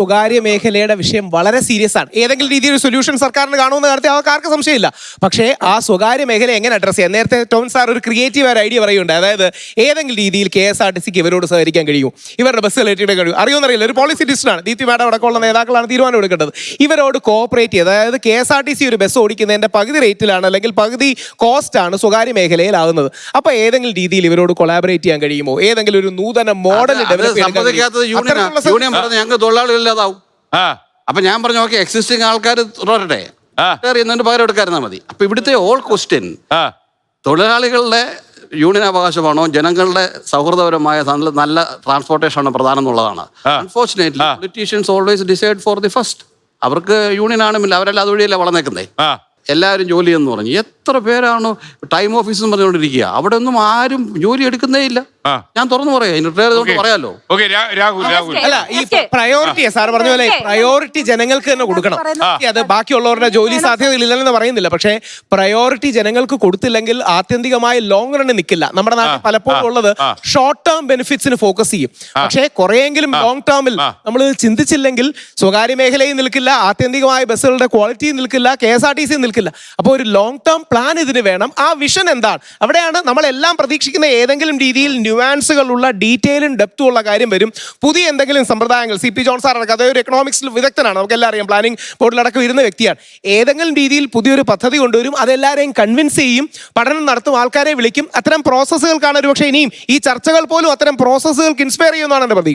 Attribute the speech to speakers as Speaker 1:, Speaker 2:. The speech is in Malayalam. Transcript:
Speaker 1: സ്വകാര്യ മേഖലയുടെ വിഷയം വളരെ സീരിയസ് ആണ്. ഏതെങ്കിലും രീതിയിൽ സൊല്യൂഷൻ സർക്കാരിന് കാണുമെന്ന കാര്യത്തിൽ ആർക്കും സംശയമില്ല. പക്ഷേ ആ സ്വകാര്യ മേഖല എങ്ങനെ അഡ്രസ് ചെയ്യാം? നേരത്തെ ടോം സാർ ഒരു ക്രിയേറ്റീവ് ഒരു ഐഡിയ പറയുന്നുണ്ട്. അതായത് ഏതെങ്കിലും രീതിയിൽ KSRTCക്ക് ഇവരോട് സഹകരിക്കാൻ കഴിയും, ഇവരുടെ ബസ് കയറ്റിയിടാൻ കഴിയും. അറിയുമെന്നറിയില്ല, ഒരു പോളിസി ഡിസിഷനാണ്. ദീപ്തി മാഡം അടക്കമുള്ള നേതാക്കളാണ് തീരുമാനം എടുക്കേണ്ടത്. ഇവരോട് കോഓപ്പറേറ്റ് ചെയ്യുക. അതായത് KSRTC ഒരു ബസ് ഓടിക്കുന്നതിന്റെ പകുതി റേറ്റിലാണ് അല്ലെങ്കിൽ പകുതി കോസ്റ്റാണ് സ്വകാര്യ മേഖലയിലാകുന്നത്. അപ്പോൾ ഏതെങ്കിലും രീതിയിൽ ഇവരോട് കൊളാബറേറ്റ് ചെയ്യാൻ കഴിയുമോ? ഏതെങ്കിലും ഒരു നൂതന മോഡൽ ഡെവലപ്പ്
Speaker 2: തൊഴിലാളികളില്ലാതാവും. അപ്പൊ ഞാൻ പറഞ്ഞു ഓക്കെ, എക്സിസ്റ്റിംഗ് ആൾക്കാർ തുടരട്ടെ, എന്നിട്ട് പകരം എടുക്കാതിരുന്നാൽ മതി. അപ്പൊ ഇവിടുത്തെ ഓൾ ക്വസ്റ്റ്യൻ തൊഴിലാളികളുടെ യൂണിയൻ അവകാശമാണോ ജനങ്ങളുടെ സൗഹൃദപരമായ നല്ല ട്രാൻസ്പോർട്ടേഷൻ ആണോ പ്രധാനം എന്നുള്ളതാണ്. Unfortunately politicians always decide for the first. അവർക്ക് യൂണിയൻ ആണെന്നില്ല, അവരെല്ലാം അതുവഴിയല്ലേ വളർന്നേക്കുന്നേ. എല്ലാവരും ജോലി എന്ന് പറഞ്ഞു. എത്ര പേരാണ് ടൈം ഓഫീസ് എന്ന് പറഞ്ഞുകൊണ്ടിരിക്കുക? അവിടെ ഒന്നും ആരും ജോലി എടുക്കുന്നേ ഇല്ല. ഞാൻ തുറന്നു പറയാം, റിട്ടയർ ചെയ്തുകൊണ്ട് പറയാലോ.
Speaker 1: അല്ല, ഈ പ്രയോറിറ്റി സാർ പറഞ്ഞ പോലെ പ്രയോറിറ്റി ജനങ്ങൾക്ക് തന്നെ കൊടുക്കണം. അത് ബാക്കിയുള്ളവരുടെ ജോലി സാധ്യതയില്ലെന്ന് പറയുന്നില്ല. പക്ഷേ പ്രയോറിറ്റി ജനങ്ങൾക്ക് കൊടുത്തില്ലെങ്കിൽ ആത്യന്തികമായി ലോങ് റണ്ണിൽ നിൽക്കില്ല. നമ്മുടെ നാട്ടിൽ പലപ്പോഴും ഉള്ളത് ഷോർട്ട് ടേം ബെനിഫിറ്റ്സിന് ഫോക്കസ് ചെയ്യും. പക്ഷേ കുറെയെങ്കിലും ലോങ് ടേമിൽ നമ്മൾ ചിന്തിച്ചില്ലെങ്കിൽ സ്വകാര്യ മേഖലയിൽ നിൽക്കില്ല, ആത്യന്തികമായ ബസ്സുകളുടെ ക്വാളിറ്റി നിൽക്കില്ല, KSRTC നിൽക്കില്ല. അപ്പോൾ ഒരു ലോങ് ടേം പ്ലാൻ ഇതിന് വേണം. ആ വിഷൻ എന്താണ്? അവിടെയാണ് നമ്മളെല്ലാം പ്രതീക്ഷിക്കുന്ന ഏതെങ്കിലും രീതിയിൽ ന്യൂവാൻസുകളുള്ള ഡീറ്റെയിലും ഡെപ്തും ഉള്ള കാര്യം വരും. പുതിയ എന്തെങ്കിലും സമ്പ്രദായങ്ങൾ, CP ജോൺ സാർ അടക്കം, അതൊരു എക്കണോമിക്സിൽ വിദഗ്ധനാണ്, നമുക്കെല്ലാം അറിയാം, പ്ലാനിംഗ് ബോർഡിലടക്കം ഇരുന്ന വ്യക്തിയാണ്. ഏതെങ്കിലും രീതിയിൽ പുതിയൊരു പദ്ധതി കൊണ്ടുവരും, അതെല്ലാവരെയും കൺവിൻസ് ചെയ്യും, പഠനം നടത്തും, ആൾക്കാരെ വിളിക്കും. അത്തരം പ്രോസസ്സുകൾക്കാണ് ഒരുപക്ഷെ ഇനിയും ഈ ചർച്ചകൾ പോലും അത്തരം പ്രോസസ്സുകൾക്ക് ഇൻസ്പയർ ചെയ്യുന്നതാണ് എൻ്റെ പ്രതീക്ഷ.